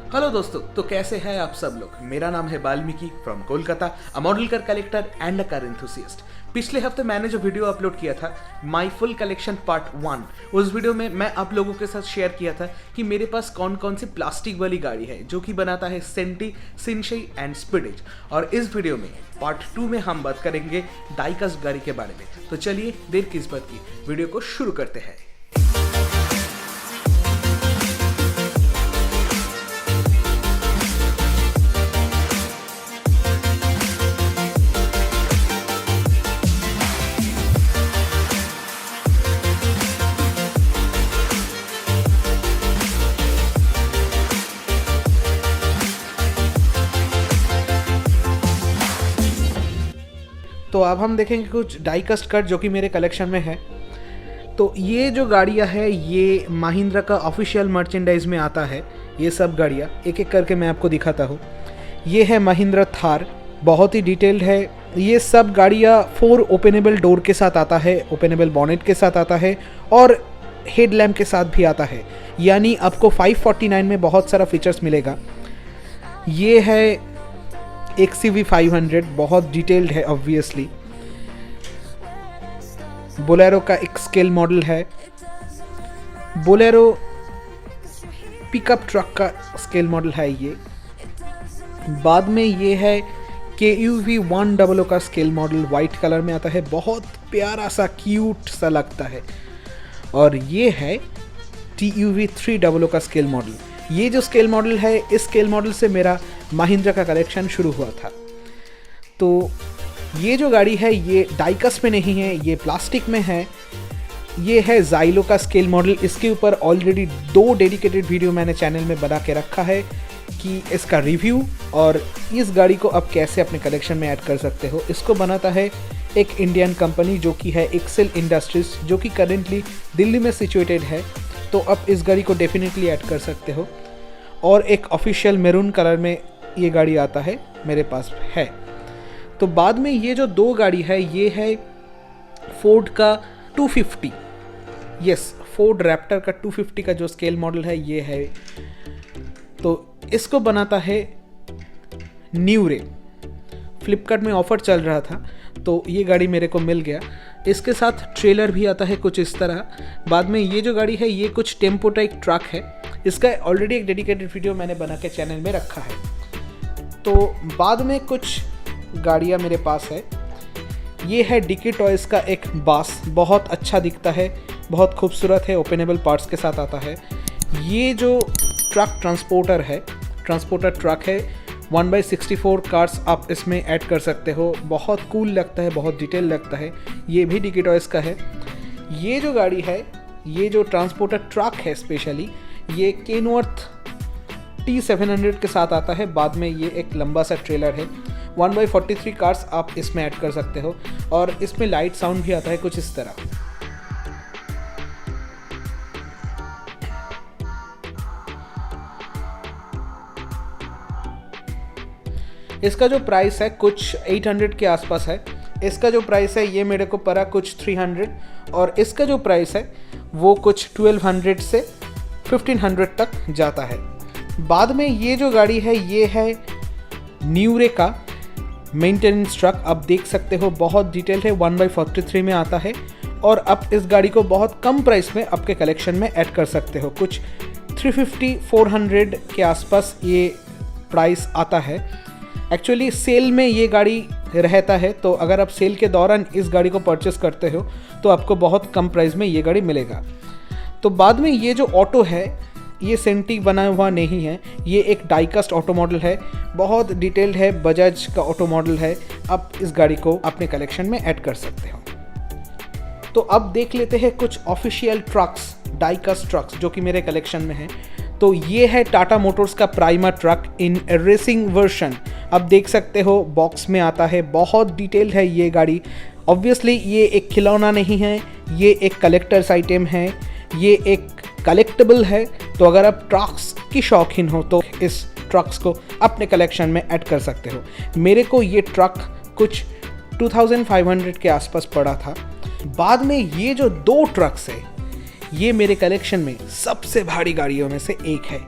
Hello दोस्तों, तो कैसे हैं आप सब लोग। मेरा नाम है Valmiki from Kolkata, a model car collector and a car enthusiast. पिछले हफ्ते मैंने जो वीडियो अपलोड किया था माई फुल कलेक्शन पार्ट 1, उस वीडियो में मैं आप लोगों के साथ शेयर किया था कि मेरे पास कौन कौन सी प्लास्टिक वाली गाड़ी है जो कि बनाता है सेंटी, सिनशई एंड स्पिडिज। और इस वीडियो में पार्ट 2 में हम बात करेंगे डाइकास्ट गाड़ी के बारे में। तो चलिए देर किस बात की, वीडियो को शुरू करते हैं। तो अब हम देखेंगे कुछ डाइकास्ट कार जो कि मेरे कलेक्शन में है। तो ये जो गाड़ियाँ है ये महिंद्रा का ऑफिशियल मर्चेंडाइज में आता है। ये सब गाड़ियाँ एक एक करके मैं आपको दिखाता हूँ। ये है महिंद्रा थार, बहुत ही डिटेल्ड है। ये सब गाड़ियाँ 4 ओपनेबल डोर के साथ आता है, ओपनेबल बॉनेट के साथ आता है और हेडलैम्प के साथ भी आता है। यानी आपको 549 में बहुत सारा फीचर्स मिलेगा। ये है XCV 500, बहुत डिटेल्ड है ऑब्वियसली। बोलेरो का एक स्केल मॉडल है। बोलेरो पिकअप ट्रक का स्केल मॉडल है ये। बाद में ये है KUV 100 का स्केल मॉडल, वाइट कलर में आता है, बहुत प्यारा सा क्यूट सा लगता है। और ये है TUV 300 का स्केल मॉडल। ये जो स्केल मॉडल है, इस स्केल मॉडल से मेरा महिंद्रा का कलेक्शन शुरू हुआ था। तो ये जो गाड़ी है ये डाइकास्ट में नहीं है, ये प्लास्टिक में है। ये है ज़ाइलो का स्केल मॉडल। इसके ऊपर ऑलरेडी 2 डेडिकेटेड वीडियो मैंने चैनल में बना के रखा है कि इसका रिव्यू और इस गाड़ी को आप कैसे अपने कलेक्शन में ऐड कर सकते हो। इसको बनाता है एक इंडियन कंपनी जो कि है एक्सेल इंडस्ट्रीज, जो कि करेंटली दिल्ली में सिचुएटेड है। तो आप इस गाड़ी को डेफिनेटली ऐड कर सकते हो। और एक ऑफिशियल मैरून कलर में ये गाड़ी आता है, मेरे पास है। तो बाद में ये जो 2 गाड़ी है ये है फोर्ड का 250, यस, फोर्ड रैप्टर का 250 का जो स्केल मॉडल है ये है। तो इसको बनाता है न्यूरे। फ्लिपकार्ट में ऑफर चल रहा था तो ये गाड़ी मेरे को मिल गया। इसके साथ ट्रेलर भी आता है कुछ इस तरह। बाद में ये जो गाड़ी है ये कुछ टेम्पो टाइप ट्रक है। इसका ऑलरेडी एक डेडिकेटेड वीडियो मैंने बना के चैनल में रखा है। तो बाद में कुछ गाड़ियाँ मेरे पास है। ये है डिकी टॉयज़ का एक बास, बहुत अच्छा दिखता है, बहुत खूबसूरत है, ओपनेबल पार्ट्स के साथ आता है। ये जो ट्रक ट्रांसपोर्टर है, ट्रांसपोर्टर ट्रक है, 1/64 कार्स आप इसमें ऐड कर सकते हो। बहुत कूल लगता है, बहुत डिटेल लगता है। ये भी डिकी टॉयज़ का है। ये जो गाड़ी है, ये जो ट्रांसपोर्टर ट्रक है स्पेशली, ये केनवर्थ T700 के साथ आता है। बाद में ये एक लंबा सा ट्रेलर है। 1/43 कार्स आप इसमें ऐड कर सकते हो और इसमें लाइट साउंड भी आता है कुछ इस तरह। इसका जो प्राइस है कुछ 800 के आसपास है। इसका जो प्राइस है ये मेरे को पड़ा कुछ 300 और इसका जो प्राइस है वो कुछ 1200 से 1500 तक जाता है। बाद में ये जो गाड़ी है ये है न्यूरे का मेंटेनेंस ट्रक। आप देख सकते हो बहुत डिटेल है, 1/43 में आता है और आप इस गाड़ी को बहुत कम प्राइस में आपके कलेक्शन में ऐड कर सकते हो। कुछ 350-400 के आसपास ये प्राइस आता है। एक्चुअली सेल में ये गाड़ी रहता है, तो अगर आप सेल के दौरान इस गाड़ी को परचेस करते हो तो आपको बहुत कम प्राइस में ये गाड़ी मिलेगा। तो बाद में ये जो ऑटो है ये सेंटी बना हुआ नहीं है, ये एक डाइकास्ट ऑटो मॉडल है, बहुत डिटेल्ड है, बजाज का ऑटो मॉडल है। आप इस गाड़ी को अपने कलेक्शन में ऐड कर सकते हो। तो अब देख लेते हैं कुछ ऑफिशियल ट्रक्स, डाइकास्ट ट्रक्स जो कि मेरे कलेक्शन में है। तो ये है टाटा मोटर्स का प्राइमा ट्रक इन रेसिंग वर्जन। आप देख सकते हो बॉक्स में आता है, बहुत डिटेल्ड है ये गाड़ी। ऑब्वियसली ये एक खिलौना नहीं है, ये एक कलेक्टर्स आइटम है, ये एक कलेक्टेबल है। तो अगर आप ट्रक्स की शौकीन हो तो इस ट्रक्स को अपने कलेक्शन में ऐड कर सकते हो। मेरे को ये ट्रक कुछ 2500 के आसपास पड़ा था। बाद में ये जो 2 ट्रक्स है ये मेरे कलेक्शन में सबसे भारी गाड़ियों में से एक है।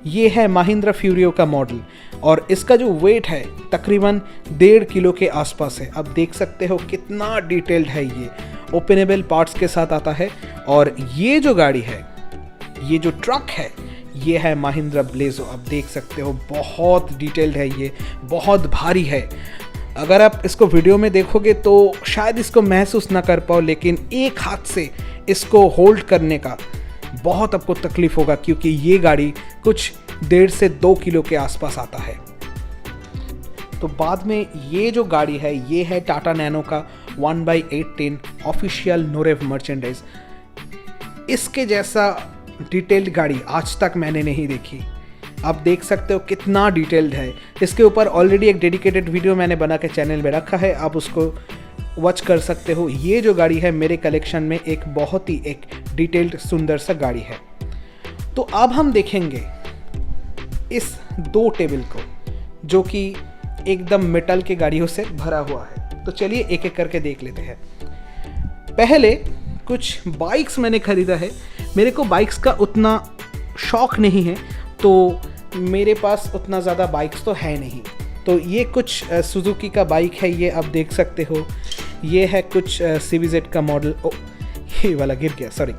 ये है महिंद्रा फ्यूरियो का मॉडल और इसका जो वेट है तकरीबन 1.5 किलो के आसपास है। अब देख सकते हो कितना डिटेल्ड है, ये ओपनेबल पार्ट्स के साथ आता है। और ये जो गाड़ी है, ये जो ट्रक है, ये है महिंद्रा ब्लेज़ो। अब देख सकते हो बहुत डिटेल्ड है, ये बहुत भारी है। अगर आप इसको वीडियो में देखोगे तो शायद इसको महसूस ना कर पाओ, लेकिन एक हाथ से इसको होल्ड करने का बहुत आपको तकलीफ होगा, क्योंकि ये गाड़ी कुछ 1.5 से 2 किलो के आसपास आता है। तो बाद में ये जो गाड़ी है, ये है टाटा नैनो का 1/810 ऑफिशियल नोरेव मर्चेंडाइज। इसके जैसा डिटेल्ड गाड़ी आज तक मैंने नहीं देखी। आप देख सकते हो कितना डिटेल्ड है। इसके ऊपर ऑलरेडी एक डेडिकेटेड वीडियो मैंने बना के चैनल में रखा है, आप उसको वॉच कर सकते हो। ये जो गाड़ी है मेरे कलेक्शन में एक बहुत ही एक डिटेल्ड सुंदर सा गाड़ी है। तो अब हम देखेंगे इस 2 टेबल को, जो कि एकदम मेटल के गाड़ियों से भरा हुआ है। तो चलिए एक एक करके देख लेते हैं। पहले कुछ बाइक्स मैंने ख़रीदा है। मेरे को बाइक्स का उतना शौक नहीं है, तो मेरे पास उतना ज़्यादा बाइक्स तो है नहीं। तो ये कुछ सुजुकी का बाइक है, ये आप देख सकते हो। ये है कुछ CVZ का मॉडल। ओ, ये वाला गिर गया, सॉरी।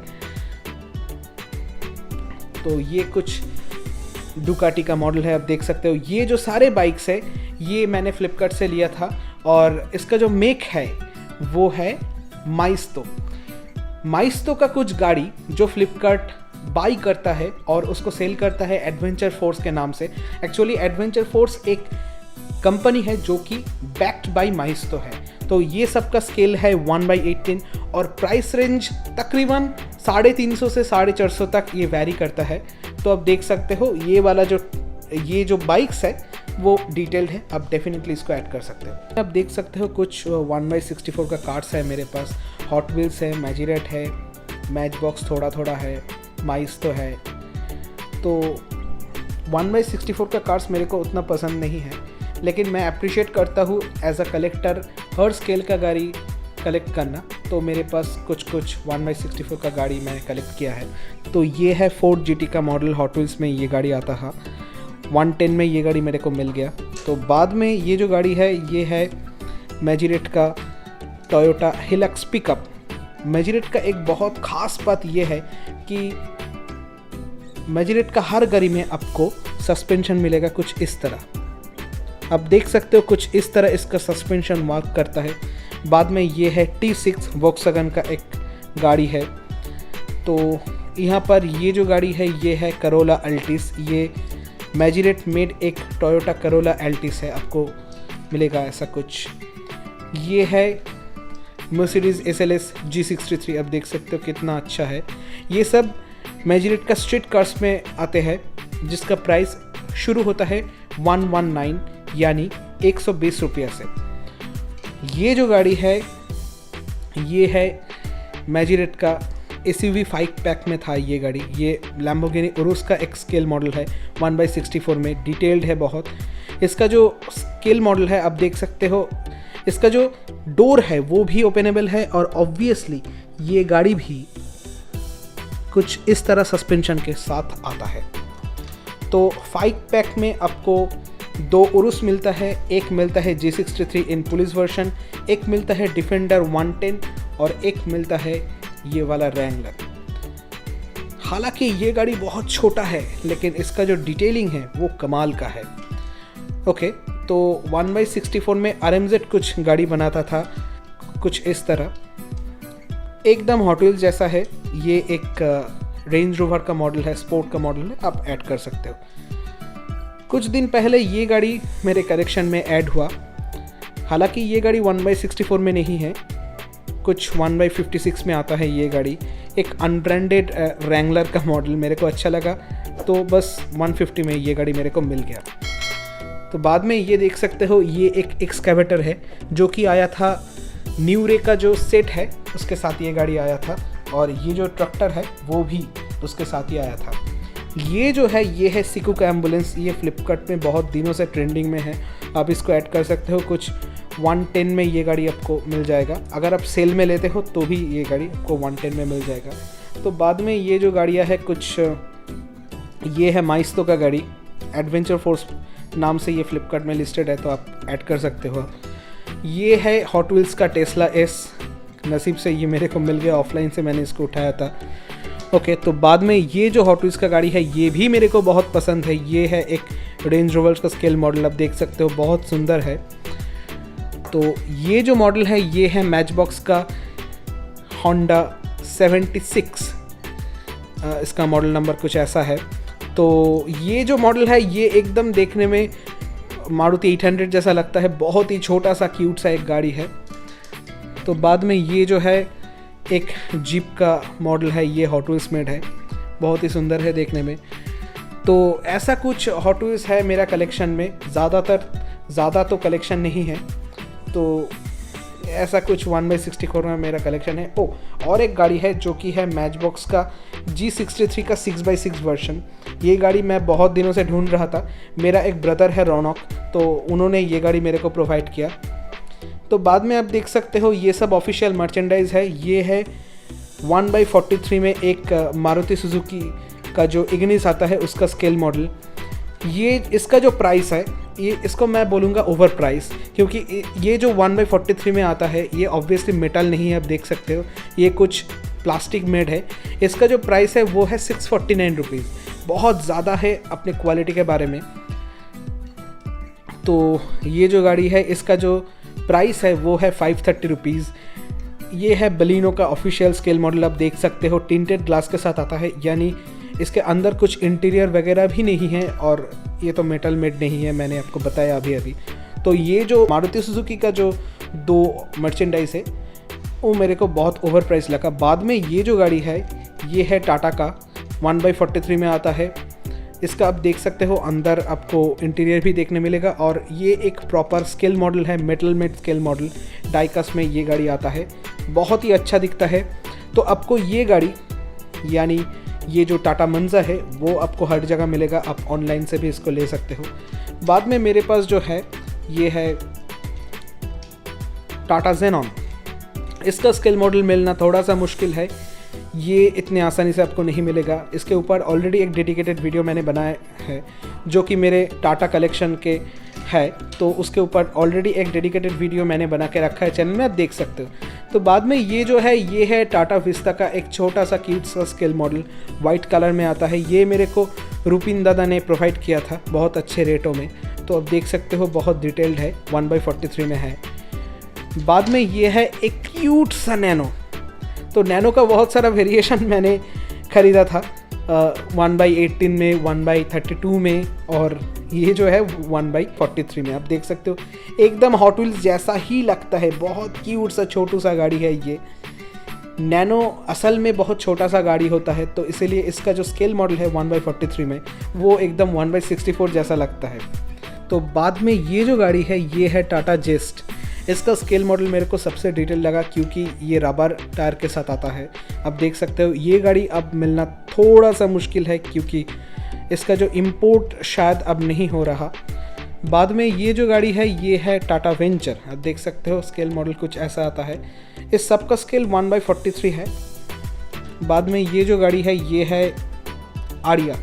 तो ये कुछ डुकाटी का मॉडल है, आप देख सकते हो। ये जो सारे बाइक्स है ये मैंने फ्लिपकार्ट से लिया था और इसका जो मेक है वो है माइस्तो। माइस्तो का कुछ गाड़ी जो फ्लिपकार्ट बाई करता है और उसको सेल करता है एडवेंचर फोर्स के नाम से। एक्चुअली एडवेंचर फोर्स एक कंपनी है जो कि बैक्ड बाय माइस्तो है। तो ये सब का स्केल है 1/810 और प्राइस रेंज तकरीबन 350 से 450 तक ये वैरी करता है। तो आप देख सकते हो ये जो बाइक्स है वो डिटेल्ड है, आप डेफिनेटली इसको ऐड कर सकते हो। आप देख सकते हो कुछ 1/64 का कार्ड्स है मेरे पास। हॉट व्हील्स है, मैजिरेट है, मैच बॉक्स थोड़ा थोड़ा है, माइस्तो है। तो 1/64 का कार्ड्स मेरे को उतना पसंद नहीं है, लेकिन मैं अप्रिशिएट करता हूँ एज अ कलेक्टर हर स्केल का गाड़ी कलेक्ट करना। तो मेरे पास कुछ 1/64 का गाड़ी मैंने कलेक्ट किया है। तो ये है फोर्ड GT का मॉडल, हॉट व्हील्स में ये गाड़ी आता था। 110 में ये गाड़ी मेरे को मिल गया। तो बाद में ये जो गाड़ी है ये है मैजिरेट का टोयोटा हिलक्स पिकअप। मैजिरेट का एक बहुत ख़ास बात ये है कि मैजिरेट का हर गाड़ी में आपको सस्पेंशन मिलेगा कुछ इस तरह। आप देख सकते हो कुछ इस तरह इसका सस्पेंशन वर्क करता है। बाद में ये है T6 वोक्सवैगन का एक गाड़ी है। तो यहाँ पर ये जो गाड़ी है ये है करोला अल्टिस। ये मैजिरेट मेड एक टोयोटा करोला अल्टिस है, आपको मिलेगा ऐसा कुछ। ये है मर्सिडीज SLS G63, आप देख सकते हो कितना अच्छा है। ये सब मैजिरेट का स्ट्रीट कार्स में आते हैं, जिसका प्राइस शुरू होता है 119 यानी 120 रुपया से। ये जो गाड़ी है ये है मैजिरेट का SUV 5 पैक में था ये गाड़ी। ये लैम्बोर्गिनी उरुस का एक स्केल मॉडल है, 1/64 में, डिटेल्ड है बहुत। इसका जो स्केल मॉडल है आप देख सकते हो, इसका जो डोर है वो भी ओपनेबल है और ऑब्वियसली ये गाड़ी भी कुछ इस तरह सस्पेंशन के साथ आता है। तो 5 पैक में आपको 2 उरुस मिलता है, एक मिलता है G63 इन पुलिस वर्जन, एक मिलता है डिफेंडर 110 और एक मिलता है ये वाला रैंगलर। हालांकि ये गाड़ी बहुत छोटा है लेकिन इसका जो डिटेलिंग है वो कमाल का है। ओके, तो 1/64 में RMZ कुछ गाड़ी बनाता था कुछ इस तरह, एकदम हॉट व्हील्स जैसा है। ये एक रेंज रोवर का मॉडल है, स्पोर्ट का मॉडल है, आप ऐड कर सकते हो। कुछ दिन पहले ये गाड़ी मेरे कलेक्शन में ऐड हुआ। हालांकि ये गाड़ी 1/64 में नहीं है, कुछ 1/56 में आता है ये गाड़ी। एक अनब्रांडेड रैंगलर का मॉडल मेरे को अच्छा लगा तो बस 150 में ये गाड़ी मेरे को मिल गया। तो बाद में ये देख सकते हो ये एक एक्सकैवेटर है जो कि आया था न्यूरे का जो सेट है उसके साथ ये गाड़ी आया था, और ये जो ट्रैक्टर है वो भी उसके साथ ही आया था। ये जो है ये है सिकू का एम्बुलेंस। ये फ्लिपकार्ट में बहुत दिनों से ट्रेंडिंग में है, आप इसको ऐड कर सकते हो। कुछ 110 में ये गाड़ी आपको मिल जाएगा, अगर आप सेल में लेते हो तो भी ये गाड़ी आपको 110 में मिल जाएगा। तो बाद में ये जो गाड़ियाँ है कुछ ये है माइस्तो का गाड़ी, एडवेंचर फोर्स नाम से ये फ्लिपकार्ट में लिस्टेड है, तो आप ऐड कर सकते हो। ये है हॉट व्हील्स का टेस्ला एस, नसीब से ये मेरे को मिल गया, ऑफलाइन से मैंने इसको उठाया था। ओके, तो बाद में ये जो हॉट व्हील्स का गाड़ी है ये भी मेरे को बहुत पसंद है। ये है एक रेंज रोवर का स्केल मॉडल, आप देख सकते हो, बहुत सुंदर है। तो ये जो मॉडल है ये है मैच बॉक्स का होंडा 76, इसका मॉडल नंबर कुछ ऐसा है। तो ये जो मॉडल है ये एकदम देखने में मारुति 800 जैसा लगता है, बहुत ही छोटा सा क्यूट सा एक गाड़ी है। तो बाद में ये जो है एक जीप का मॉडल है, ये हॉट व्हील्स मेड है, बहुत ही सुंदर है देखने में। तो ऐसा कुछ हॉट व्हील्स है मेरा कलेक्शन में, ज़्यादा तो कलेक्शन नहीं है, तो ऐसा कुछ 1/64 में मेरा कलेक्शन है। और एक गाड़ी है जो कि है मैच बॉक्स का G63 का 6x6 वर्जन। ये गाड़ी मैं बहुत दिनों से ढूंढ रहा था, मेरा एक ब्रदर है रौनक, तो उन्होंने ये गाड़ी मेरे को प्रोवाइड किया। तो बाद में आप देख सकते हो ये सब ऑफिशियल मर्चेंडाइज है। ये है 1/43 में एक मारुति सुजुकी का जो इग्निस आता है उसका स्केल मॉडल। ये इसका जो प्राइस है ये इसको मैं बोलूँगा ओवर प्राइस, क्योंकि ये जो 1/43 में आता है ये ऑब्वियसली मेटल नहीं है, आप देख सकते हो, ये कुछ प्लास्टिक मेड है। इसका जो प्राइस है वो है 649 रुपीज़, बहुत ज़्यादा है अपने क्वालिटी के बारे में। तो ये जो गाड़ी है इसका जो प्राइस है वो है 530 रुपीज़। ये है बलिनो का ऑफिशियल स्केल मॉडल, आप देख सकते हो, टिंटेड ग्लास के साथ आता है, यानी इसके अंदर कुछ इंटीरियर वगैरह भी नहीं है, और ये तो मेटल मेड नहीं है, मैंने आपको बताया अभी। तो ये जो मारुति सुजुकी का जो 2 मर्चेंडाइज है वो मेरे को बहुत ओवर प्राइस लगा। बाद में ये जो गाड़ी है ये है टाटा का, 1/43 में आता है। इसका आप देख सकते हो, अंदर आपको इंटीरियर भी देखने मिलेगा, और ये एक प्रॉपर स्केल मॉडल है, मेटल मेड स्केल मॉडल, डाइकास में ये गाड़ी आता है, बहुत ही अच्छा दिखता है। तो आपको ये गाड़ी यानी ये जो टाटा मंजा है वो आपको हर जगह मिलेगा, आप ऑनलाइन से भी इसको ले सकते हो। बाद में मेरे पास जो है ये है टाटा जेनॉन। इसका स्केल मॉडल मिलना थोड़ा सा मुश्किल है, ये इतने आसानी से आपको नहीं मिलेगा। इसके ऊपर ऑलरेडी एक डेडिकेटेड वीडियो मैंने बनाया है जो कि मेरे टाटा कलेक्शन के है, तो उसके ऊपर ऑलरेडी एक डेडिकेटेड वीडियो मैंने बना के रखा है चैनल में, आप देख सकते हो। तो बाद में ये जो है ये है टाटा विस्ता का एक छोटा सा क्यूट सा स्केल मॉडल, वाइट कलर में आता है। ये मेरे को रूपिन दादा ने प्रोवाइड किया था बहुत अच्छे रेटों में, तो आप देख सकते हो, बहुत डिटेल्ड है, 1/43 में है। बाद में ये है एक क्यूट सा नैनो। तो नैनो का बहुत सारा वेरिएशन मैंने ख़रीदा था, 1/18 में, 1/32 में, और ये जो है 1/43 में। आप देख सकते हो एकदम हॉट व्हील्स जैसा ही लगता है, बहुत क्यूट सा छोटू सा गाड़ी है ये। नैनो असल में बहुत छोटा सा गाड़ी होता है, तो इसीलिए इसका जो स्केल मॉडल है 1/43 में वो एकदम 1/64 जैसा लगता है। तो बाद में ये जो गाड़ी है ये है टाटा जेस्ट। इसका स्केल मॉडल मेरे को सबसे डिटेल लगा क्योंकि ये रबर टायर के साथ आता है। आप देख सकते हो ये गाड़ी अब मिलना थोड़ा सा मुश्किल है क्योंकि इसका जो इंपोर्ट शायद अब नहीं हो रहा। बाद में ये जो गाड़ी है ये है टाटा वेंचर। आप देख सकते हो स्केल मॉडल कुछ ऐसा आता है। इस सब का स्केल 1/43 है। बाद में ये जो गाड़ी है ये है आरिया,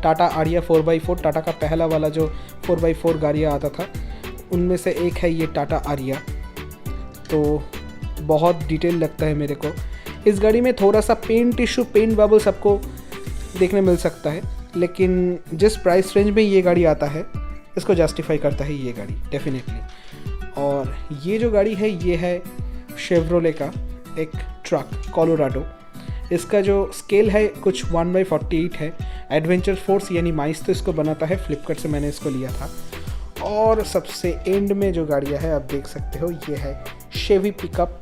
टाटा आरिया 4x4। टाटा का पहला वाला जो 4x4 गाड़ियाँ आता था उनमें से एक है ये टाटा आरिया। तो बहुत डिटेल लगता है मेरे को। इस गाड़ी में थोड़ा सा पेंट इशू, पेंट बबल्स आपको देखने मिल सकता है, लेकिन जिस प्राइस रेंज में ये गाड़ी आता है इसको जस्टिफाई करता है ये गाड़ी डेफिनेटली। और ये जो गाड़ी है ये है शेवरोले का एक ट्रक कोलोराडो। इसका जो स्केल है कुछ 1/48 है। एडवेंचर फोर्स यानी माइस तो इसको बनाता है, फ्लिपकार्ट से मैंने इसको लिया था। और सबसे एंड में जो गाड़ियाँ है आप देख सकते हो ये है शेवी पिकअप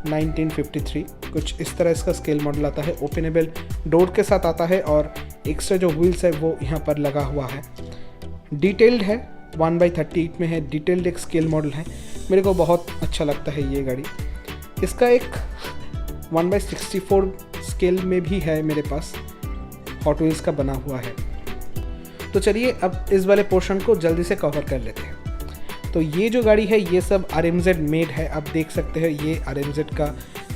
1953। कुछ इस तरह इसका स्केल मॉडल आता है, ओपनेबल डोर के साथ आता है और एक्स्ट्रा जो व्हील्स है वो यहाँ पर लगा हुआ है। डिटेल्ड है, 1/38 में है, डिटेल्ड एक स्केल मॉडल है। मेरे को बहुत अच्छा लगता है ये गाड़ी। इसका एक 1/64 स्केल में भी है मेरे पास, हॉट व्हील्स का बना हुआ है। तो चलिए अब इस वाले पोर्शन को जल्दी से कवर कर लेते हैं। तो ये जो गाड़ी है ये सब RMZ मेड है। आप देख सकते हो ये RMZ का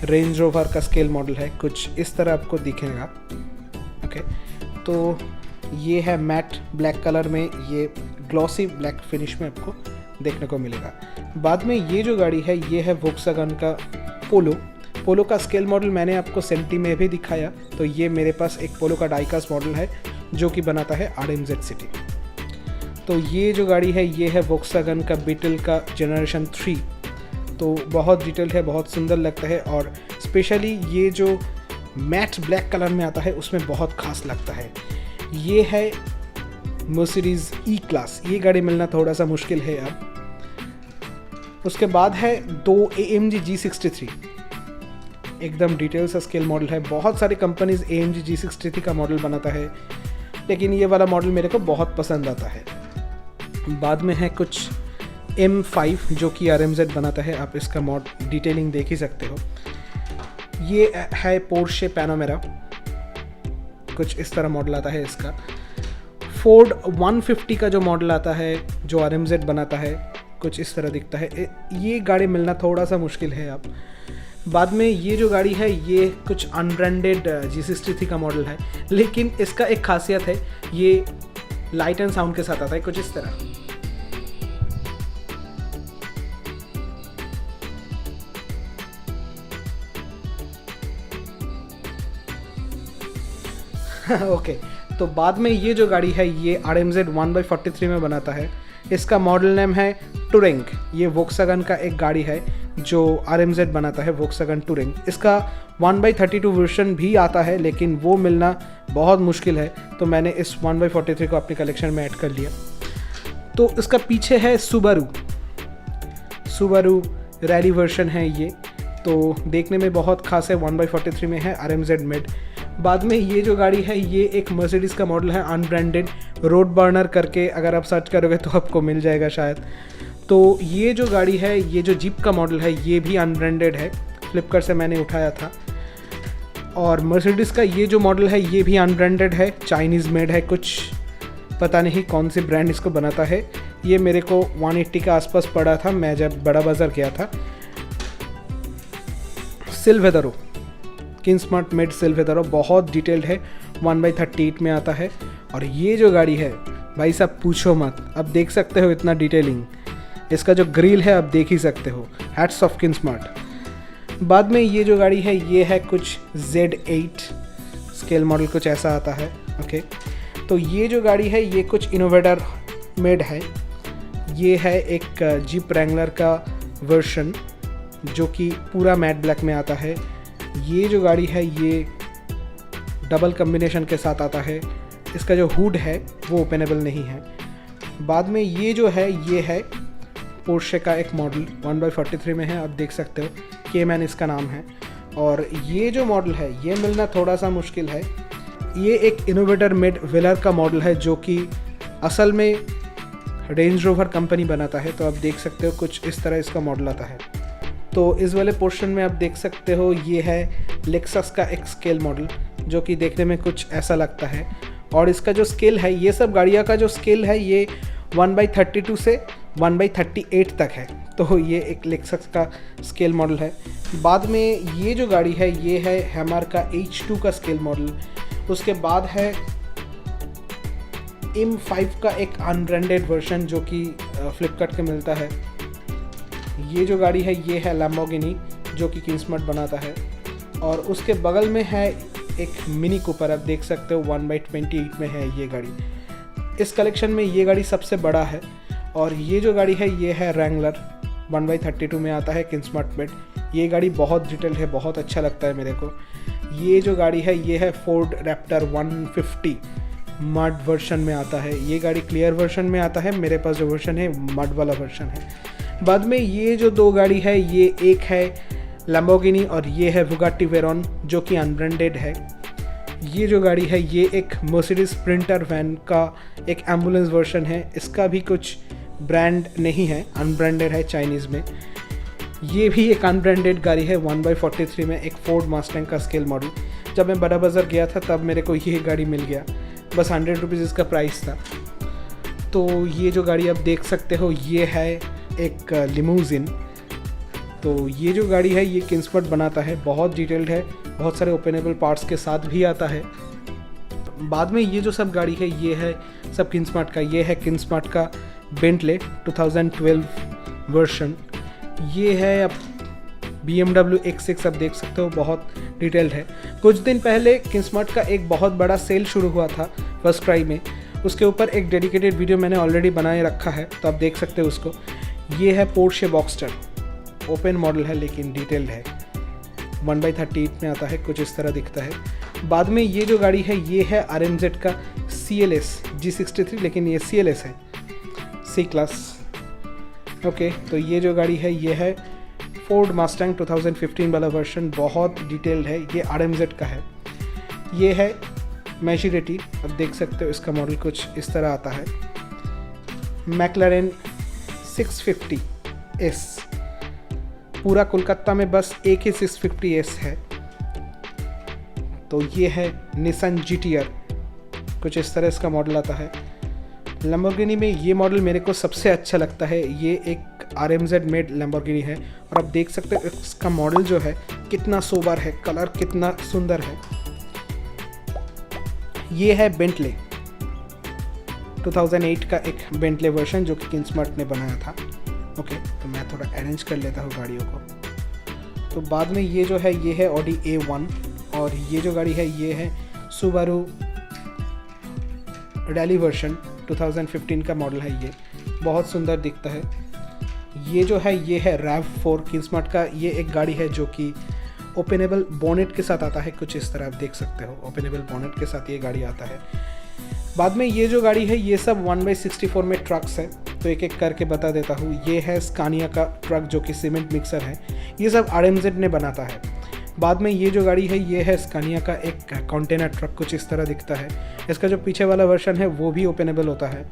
रेंज रोवर का स्केल मॉडल है, कुछ इस तरह आपको दिखेगा। ओके, तो ये है मैट ब्लैक कलर में, ये ग्लॉसी ब्लैक फिनिश में आपको देखने को मिलेगा। बाद में ये जो गाड़ी है ये है वोक्सवैगन का पोलो का स्केल मॉडल मैंने आपको सेंटी में भी दिखाया। तो ये मेरे पास एक पोलो का डाइकास्ट मॉडल है जो कि बनाता है RMZ सिटी। तो ये जो गाड़ी है ये है वोक्सवैगन का बीटल का जनरेशन 3। तो बहुत डिटेल है, बहुत सुंदर लगता है और स्पेशली ये जो मैट ब्लैक कलर में आता है उसमें बहुत खास लगता है। ये है मर्सिडीज़ ई क्लास, ये गाड़ी मिलना थोड़ा सा मुश्किल है अब। उसके बाद है 2 AMG G63, एकदम डिटेल सा स्केल मॉडल है। बहुत सारी कंपनीज AMG G63 का मॉडल बनाता है, लेकिन ये वाला मॉडल मेरे को बहुत पसंद आता है। बाद में है कुछ M5 जो कि RMZ बनाता है, आप इसका डिटेलिंग देख ही सकते हो। ये है पोर्शे पैनामेरा, कुछ इस तरह मॉडल आता है इसका। फोर्ड 150 का जो मॉडल आता है जो RMZ बनाता है कुछ इस तरह दिखता है। ये गाड़ी मिलना थोड़ा सा मुश्किल है अब। बाद में ये जो गाड़ी है ये कुछ अनब्रांडेड G63 का मॉडल है, लेकिन इसका एक खासियत है, ये लाइट एंड साउंड के साथ आता है कुछ इस तरह। ओके तो बाद में ये जो गाड़ी है ये RMZ 1/43 में बनाता है। इसका मॉडल नेम है टूरिंग। ये वोक्सवैगन का एक गाड़ी है जो RMZ बनाता है, वोक्सवैगन टूरिंग। इसका 1/32 वर्जन भी आता है, लेकिन वो मिलना बहुत मुश्किल है, तो मैंने इस 1/43 को अपनी कलेक्शन में ऐड कर लिया। तो इसका पीछे है सुबारू रैली वर्जन है ये, तो देखने में बहुत खास है, 1/43 में है, RMZ मिड। बाद में ये जो गाड़ी है ये एक मर्सिडीज़ का मॉडल है अनब्रांडेड, रोड बर्नर करके अगर आप सर्च करोगे तो आपको मिल जाएगा शायद। तो ये जो गाड़ी है, ये जो जीप का मॉडल है ये भी अनब्रांडेड है, फ्लिपकार्ट से मैंने उठाया था। और मर्सिडीज़ का ये जो मॉडल है ये भी अनब्रांडेड है, चाइनीज़ मेड है, कुछ पता नहीं कौन सी ब्रांड इसको बनाता है। ये मेरे को 180 के आसपास पड़ा था मैं जब बड़ा बाज़ार गया था। सिल्वेदरो, किंगस्मार्ट मेड सिल्वेदरो, बहुत डिटेल्ड है, 1/38 में आता है। और ये जो गाड़ी है भाई साहब पूछो मत, अब देख सकते हो इतना डिटेलिंग, इसका जो ग्रिल है आप देख ही सकते हो, हैट्स ऑफ किंगस्मार्ट। बाद में ये जो गाड़ी है ये है कुछ Z8 स्केल मॉडल, कुछ ऐसा आता है। ओके तो ये जो गाड़ी है ये कुछ इनोवेटर मेड है। ये है एक जीप रैंगलर का वर्जन जो कि पूरा मैट ब्लैक में आता है। ये जो गाड़ी है ये डबल कम्बिनेशन के साथ आता है, इसका जो हुड है वो ओपनेबल नहीं है। बाद में ये जो है ये है पोर्शे का एक मॉडल, 1/43 में है, आप देख सकते हो, केमैन इसका नाम है। और ये जो मॉडल है ये मिलना थोड़ा सा मुश्किल है। ये एक इनोवेटर मेड व्हीलर का मॉडल है जो कि असल में रेंज रोवर कंपनी बनाता है, तो आप देख सकते हो कुछ इस तरह इसका मॉडल आता है। तो इस वाले पोर्शन में आप देख सकते हो ये है लेक्सस का एक स्केल मॉडल जो कि देखने में कुछ ऐसा लगता है। और इसका जो स्केल है, ये सब गाड़ियाँ का जो स्केल है ये 1/32 से 1/38 तक है, तो ये एक लेक्सस का स्केल मॉडल है। बाद में ये जो गाड़ी है ये है हैमर का H2 का स्केल मॉडल। उसके बाद है M5 का एक अनब्रांडेड वर्जन जो कि फ्लिपकार्ट के मिलता है। ये जो गाड़ी है ये है लैम्बोर्गिनी जो कि किंगस्मार्ट बनाता है। और उसके बगल में है एक मिनी कूपर, आप देख सकते हो 1/28 में है ये गाड़ी। इस कलेक्शन में ये गाड़ी सबसे बड़ा है। और ये जो गाड़ी है ये है रैंगलर, 1/32 में आता है, किंगस्मार्ट मेड। ये गाड़ी बहुत डिटेल है, बहुत अच्छा लगता है मेरे को। ये जो गाड़ी है ये है फोर्ड रैप्टर 150 मड वर्जन में आता है। ये गाड़ी क्लियर वर्जन में आता है, मेरे पास जो वर्जन है मड वाला वर्जन है। बाद में ये जो दो गाड़ी है ये एक है लैम्बोर्गिनी और ये है बुगाट्टी वेरॉन जो कि अनब्रांडेड है। ये जो गाड़ी है ये एक मर्सिडीज स्प्रिंटर वैन का एक एम्बुलेंस वर्जन है, इसका भी कुछ ब्रांड नहीं है, अनब्रांडेड है चाइनीज़ में। ये भी एक अनब्रांडेड गाड़ी है, 1/43 में एक फोर्ड मस्टैंग का स्केल मॉडल। जब मैं बड़ा बाज़ार गया था तब मेरे को ये गाड़ी मिल गया, बस 100 रुपीज़ इसका प्राइस था। तो ये जो गाड़ी आप देख सकते हो ये है एक लिमूजिन। तो ये जो गाड़ी है ये किंगस्मार्ट बनाता है, बहुत डिटेल्ड है, बहुत सारे ओपनेबल पार्ट्स के साथ भी आता है। बाद में ये जो सब गाड़ी है ये है सब किनस्मार्ट का। ये है किनस्मार्ट का बेंटले 2012 वर्जन। ये है अब BMW X6, आप देख सकते हो बहुत डिटेल्ड है। कुछ दिन पहले किनस्मार्ट का एक बहुत बड़ा सेल शुरू हुआ था फर्स्ट क्राई में, उसके ऊपर एक डेडिकेटेड वीडियो मैंने ऑलरेडी बनाए रखा है, तो आप देख सकते हो उसको। ये है पोर्शे बॉक्स्टर, ओपन मॉडल है लेकिन डिटेल्ड है, 1/38 में आता है, कुछ इस तरह दिखता है। बाद में ये जो गाड़ी है ये है RMZ का CLS G63, लेकिन ये CLS है, C क्लास। ओके, तो ये जो गाड़ी है ये है फोर्ड मस्टैंग 2015 वाला वर्जन, बहुत डिटेल्ड है, ये RMZ का है। ये है मैजिरेटी, अब देख सकते हो इसका मॉडल कुछ इस तरह आता है। मैक्लारेन 650S, पूरा कोलकाता में बस एक ही 650S है। तो ये है निसान GTR, कुछ इस तरह इसका मॉडल आता है। लैम्बोर्गिनी में ये मॉडल मेरे को सबसे अच्छा लगता है, ये एक RMZ मेड लैम्बोर्गिनी है, और आप देख सकते हो इसका मॉडल जो है कितना सोबर है, कलर कितना सुंदर है। ये है बेंटले 2008 का एक बेंटले वर्जन जो कि किनस्मार्ट ने बनाया था। ओके, तो मैं थोड़ा अरेंज कर लेता हूँ गाड़ियों को। तो बाद में ये जो है ये है ऑडी A1, और ये जो गाड़ी है ये है सुबारू रैली वर्जन 2015 का मॉडल है, ये बहुत सुंदर दिखता है। ये जो है ये है RAV4 किनस्मार्ट का, ये एक गाड़ी है जो कि ओपनेबल बोनेट के साथ आता है, कुछ इस तरह आप देख सकते हो, ओपनेबल बोनेट के साथ ये गाड़ी आता है। बाद में ये जो गाड़ी है ये सब 1/64 में ट्रक्स है, तो एक एक करके बता देता हूँ। ये है स्कानिया का ट्रक जो कि सीमेंट मिक्सर है, ये सब RMZ ने बनाता है। बाद में ये जो गाड़ी है ये है स्कानिया का एक कंटेनर ट्रक, कुछ इस तरह दिखता है। इसका जो पीछे वाला वर्जन है वो भी ओपनेबल होता है,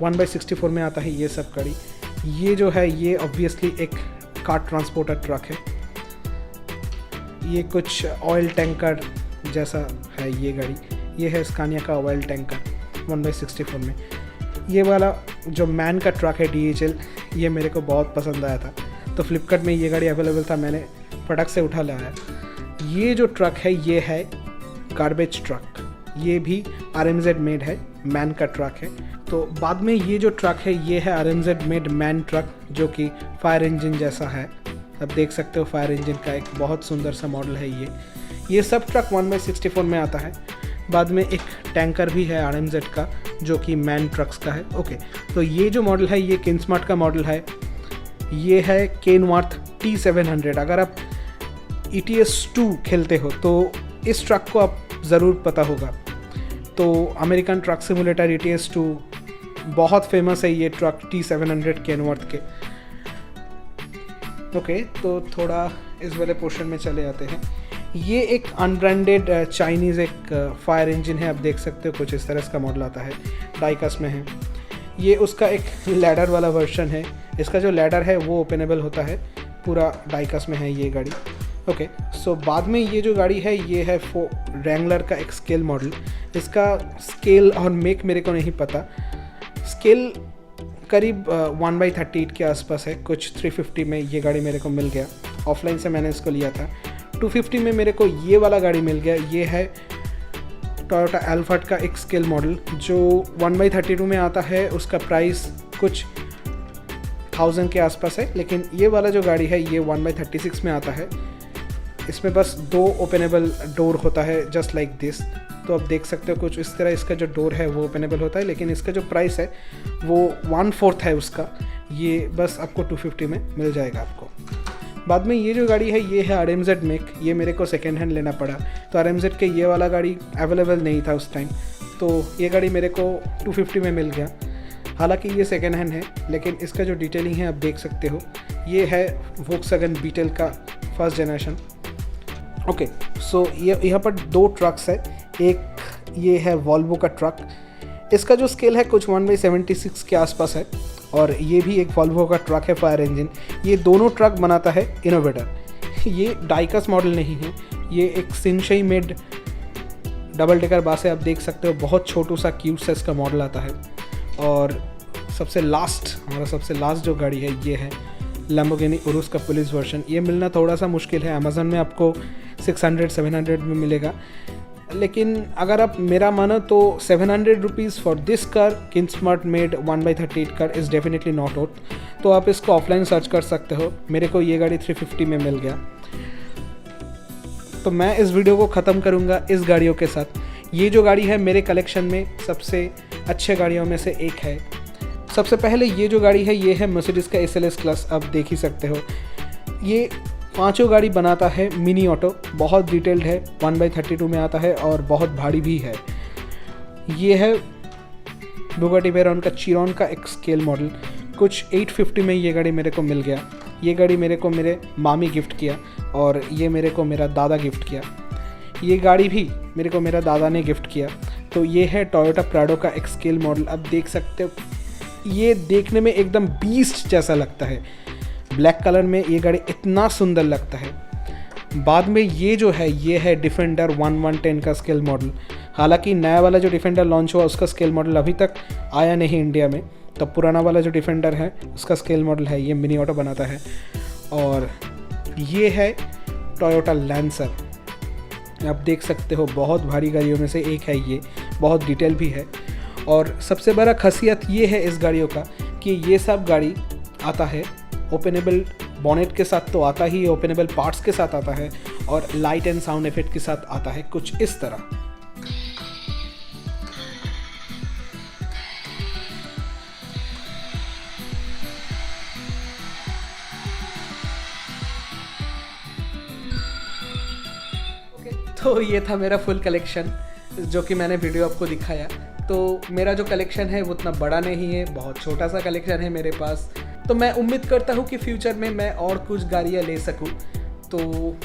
1/64 में आता है ये सब गाड़ी। ये जो है ये ऑब्वियसली एक कार ट्रांसपोर्टर ट्रक है, ये कुछ ऑयल टैंकर जैसा है ये गाड़ी। ये है स्कानिया का ऑयल टैंकर 1/64 में। ये वाला जो मैन का ट्रक है DHL, ये मेरे को बहुत पसंद आया था, तो फ्लिपकार्ट में ये गाड़ी अवेलेबल था, मैंने फटक से उठा लाया। ये जो ट्रक है ये है गार्बेज ट्रक, ये भी RMZ मेड है, मैन का ट्रक है। तो बाद में ये जो ट्रक है ये है RMZ मेड मैन ट्रक जो कि फायर इंजन जैसा है, अब देख सकते हो फायर इंजन का एक बहुत सुंदर सा मॉडल है ये सब ट्रक 1/64 में आता है। बाद में एक टैंकर भी है RMZ का जो कि मैन ट्रक्स का है। ओके, तो ये जो मॉडल है ये किनस्मार्ट का मॉडल है, ये है केनवर्थ T700। अगर आप ETS 2 खेलते हो तो इस ट्रक को आप ज़रूर पता होगा। तो अमेरिकन ट्रक सिमुलेटर ETS 2 बहुत फेमस है ये ट्रक T700 केनवर्थ के। ओके, तो थोड़ा इस वाले पोर्शन में चले आते हैं। ये एक अनब्रांडेड चाइनीज़ एक फायर इंजन है, आप देख सकते हो कुछ इस तरह इसका मॉडल आता है, डाइकास्ट में है। ये उसका एक लैडर वाला वर्जन है, इसका जो लैडर है वो ओपनेबल होता है, पूरा डाइकास्ट में है ये गाड़ी। ओके, सो बाद में ये जो गाड़ी है ये है रैंगलर का एक स्केल मॉडल। इसका स्केल और मेक मेरे को नहीं पता, स्केल करीब 1/38 के आसपास है, कुछ 350 में ये गाड़ी मेरे को मिल गया, ऑफलाइन से मैंने इसको लिया था। 250 में मेरे को ये वाला गाड़ी मिल गया, ये है टोयोटा एल्फर्ट का एक स्केल मॉडल जो 1/32 में आता है, उसका प्राइस कुछ 1000 के आसपास है। लेकिन ये वाला जो गाड़ी है ये 1/36 में आता है, इसमें बस 2 ओपनेबल डोर होता है जस्ट लाइक दिस। तो आप देख सकते हो कुछ इस तरह इसका जो डोर है वो ओपनेबल होता है, लेकिन इसका जो प्राइस है वो 1/4 है उसका, ये बस आपको 250 में मिल जाएगा आपको। बाद में ये जो गाड़ी है ये है RMZ मेक, ये मेरे को सेकेंड हैंड लेना पड़ा, तो RMZ के ये वाला गाड़ी अवेलेबल नहीं था उस टाइम, तो ये गाड़ी मेरे को 250 में मिल गया। हालांकि ये सेकेंड हैंड है, लेकिन इसका जो डिटेलिंग है आप देख सकते हो, ये है वोक्सवैगन बीटल का फर्स्ट जनरेशन। ओके, सो ये यहाँ पर 2 ट्रक्स है, एक ये है वॉल्वो का ट्रक, इसका जो स्केल है कुछ 1/76 के आसपास है, और ये भी एक वॉल्वो का ट्रक है फायर इंजन। ये दोनों ट्रक बनाता है इनोवेटर, ये डाइकास्ट मॉडल नहीं है, ये एक सिंशई मेड डबल डेकर बस है, आप देख सकते हो बहुत छोटू सा क्यूट सा इसका मॉडल आता है। और हमारा सबसे लास्ट जो गाड़ी है ये है लैम्बोर्गिनी उरुस का पुलिस वर्जन। ये मिलना थोड़ा सा मुश्किल है, अमेज़न में आपको 600-700 में मिलेगा। लेकिन अगर आप मेरा मानो तो 700 rupees for this car Kinsmart made 1/38 car is definitely not out. तो आप इसको ऑफलाइन सर्च कर सकते हो। मेरे को ये गाड़ी 350 में मिल गया। तो मैं इस वीडियो को ख़त्म करूँगा इस गाड़ियों के साथ। ये जो गाड़ी है मेरे कलेक्शन में सबसे अच्छे गाड़ियों में से एक है। सबसे पहले ये जो गाड़ी है ये है मर्सिडीज़ का SLS क्लास। आप देख ही सकते हो ये पांचों गाड़ी बनाता है मिनी ऑटो, बहुत डिटेल्ड है, 1/32 में आता है और बहुत भारी भी है। ये है बुगाटी वेरॉन का चिरॉन का एक स्केल मॉडल। कुछ 850 में ये गाड़ी मेरे को मिल गया। ये गाड़ी मेरे को मेरे मामी गिफ्ट किया और ये मेरे को मेरा दादा गिफ्ट किया। ये गाड़ी भी मेरे को मेरा दादा ने गिफ्ट किया। तो ये है टोयोटा प्राडो का एक स्केल मॉडल। आप देख सकते हो ये देखने में एकदम बीस्ट जैसा लगता है। ब्लैक कलर में ये गाड़ी इतना सुंदर लगता है। बाद में ये जो है ये है डिफेंडर 1110 का स्केल मॉडल। हालांकि नया वाला जो डिफेंडर लॉन्च हुआ उसका स्केल मॉडल अभी तक आया नहीं इंडिया में। तो पुराना वाला जो डिफेंडर है उसका स्केल मॉडल है, ये मिनी ऑटो बनाता है। और ये है टोयोटा लैंसर। आप देख सकते हो बहुत भारी गाड़ियों में से एक है ये, बहुत डिटेल भी है। और सबसे बड़ा खासियत ये है इस गाड़ियों का कि ये सब गाड़ी आता है ओपनेबल बॉनेट के साथ, तो आता ही ओपनेबल पार्ट्स के साथ आता है और लाइट एंड साउंड इफेक्ट के साथ आता है कुछ इस तरह। तो ये था मेरा फुल कलेक्शन जो कि मैंने वीडियो आपको दिखाया। तो मेरा जो कलेक्शन है वो उतना बड़ा नहीं है, बहुत छोटा सा कलेक्शन है मेरे पास। तो मैं उम्मीद करता हूँ कि फ्यूचर में मैं और कुछ गाड़ियाँ ले सकूँ। तो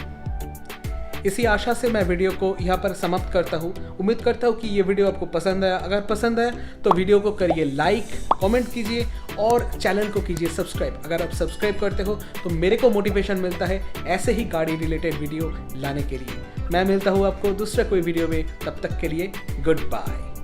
इसी आशा से मैं वीडियो को यहाँ पर समाप्त करता हूँ। उम्मीद करता हूँ कि ये वीडियो आपको पसंद आया। अगर पसंद आया तो वीडियो को करिए लाइक, कमेंट कीजिए और चैनल को कीजिए सब्सक्राइब। अगर आप सब्सक्राइब करते हो तो मेरे को मोटिवेशन मिलता है ऐसे ही गाड़ी रिलेटेड वीडियो लाने के लिए। मैं मिलता हूँ आपको दूसरा कोई वीडियो में, तब तक के लिए गुड बाय।